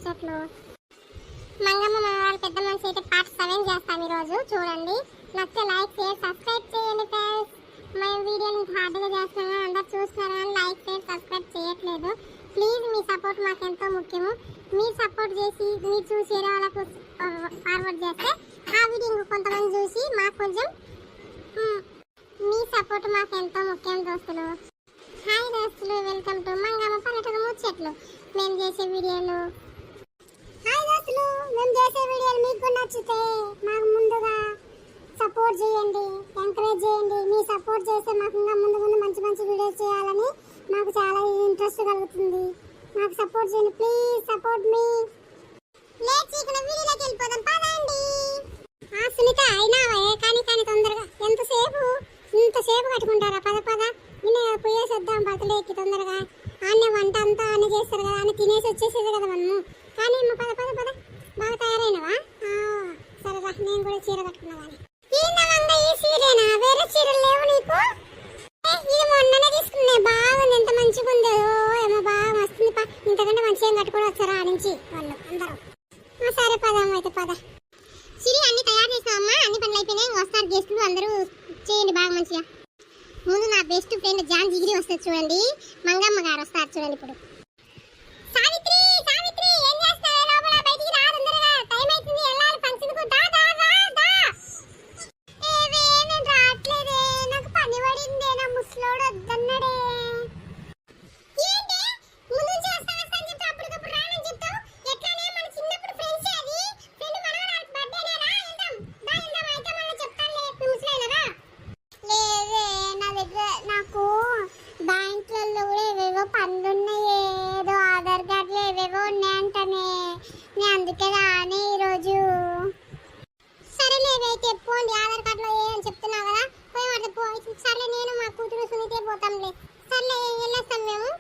ముచ్చట్లు. మంగమ్మ మనవాళ్ళ పెద్ద మనిషి అయితే పార్ట్ 7 చేస్తాం ఈరోజు. చూడండి, నచ్చితే లైక్ షేర్ సబ్స్క్రైబ్ చేయండి ఫ్రెండ్స్. మేము వీడియోని హార్డ్గా చేస్తున్నాం, అందరు చూస్తున్నారు కానీ లైక్ షేర్ సబ్స్క్రైబ్ చేయట్లేదు. ప్లీజ్ మీ సపోర్ట్ మాకు ఎంతో ముఖ్యము. మీరు సపోర్ట్ చేసి మీరు చూసి వేరే వాళ్ళకు ఫార్వర్డ్ చేస్తే ఆ వీడియో ఇంకో కొంతమంది చూసి మాకు కొంచెం మీ సపోర్ట్ మాకు ఎంతో ముఖ్యం దోస్తులు. హాయ్ దోస్తులు, వెల్కమ్ టు మంగమ్మ పల్లెటూరు ముచ్చట్లు. మేము చేసే వీడియోలు మీకు నచ్చితే మాకు ముందుగా సపోర్ట్ చేయండి, ఎంకరేజ్ చేయండి. మీ సపోర్ట్ చేస్తే మాకు ఇంకా ముందు ముందు మంచి మంచి వీడియోస్ చేయాలని మాకు చాలా ఇంట్రెస్ట్ కలుగుతుంది. మాకు సపోర్ట్ చేయండి, ప్లీజ్ సపోర్ట్ మీ. లేచి ఇక్కడ వీడియోలోకి వెళ్ళిపోదాం పదండి. సునీత అయినావా? కానీ తొందరగా ఇంతసేపు కట్టుకుంటారా? పద నిన్న పోయేసేద్దాం బర్త్డేకి తొందరగా. ఆనే వంట అంతా ఆనే చేస్తారు కదా, ఆనే తినేసి వచ్చేసేది కదా మనము. కానీ పద బాగా తయారైనవా? సరేరా, నేను కూడా చీర కట్టుకున్నా. కానీ ఈ చీరేనా? వేరే చీరలు లేవు నీకు? ఇది మొన్ననే తీసుకున్నా, బాగుంది, ఎంత మంచిగా ఉందో. ఏమో బాగా వస్తుంది. ఇంతకంటే మంచిగా కట్టుకొని వచ్చారా ఆ నుంచి వాళ్ళు అందరూ. సరే పదమ్మ, అయితే పద. సిరి అన్ని తయారు చేసామమ్మా, అన్ని పనులు అయిపోయినాయి. వస్తారు గెస్టులు, అందరూ చేయండి బాగా మంచిగా. ముందు నా బెస్ట్ ఫ్రెండ్ జాన్ జిగిరి వస్తారు చూడండి, మంగమ్మ గారు వస్తారు చూడండి. ఇప్పుడు సావిత్రి ఏం చేస్తావే? లోపల బయటికి రా తొందరగా, టైం అవుతుంది, వెళ్ళాలి ఫంక్షన్ కు. దా నేను రావట్లేదే, నాకు పని పడిందే, నా ముసలోడు వద్దన్నాడే. ఏంటి ముందు నుంచి వస్తాను చెప్తా, అప్పటికప్పుడు రానని చెప్తావు. ఎట్లానే మన చిన్నప్పుడు ఫ్రెండ్స్, అది ఫ్రెండ్ మనవరాలు బర్త్డేనేనా? వెళ్దాం అయితే మళ్ళీ చెప్తానులే, ముసలేనరా. లేదే, నా దగ్గర నాకు బ్యాంకులలో కూడా ఏవేవో పనులు ఉన్నాయి, ఏదో ఆధార్ కార్డులు ఏవేవో ఉన్నాయంటనే. నేను అందుకే రానే ఈరోజు. సరేలే, అయితే పోండి, ఆధార్ కార్డులో ఏమని చెప్తున్నావు కదా, పోయి వాటి సర్లే, నేను మా కూతురు సునీతే పోతాంలే. సర్లే, వెళ్ళొస్తాం మేము.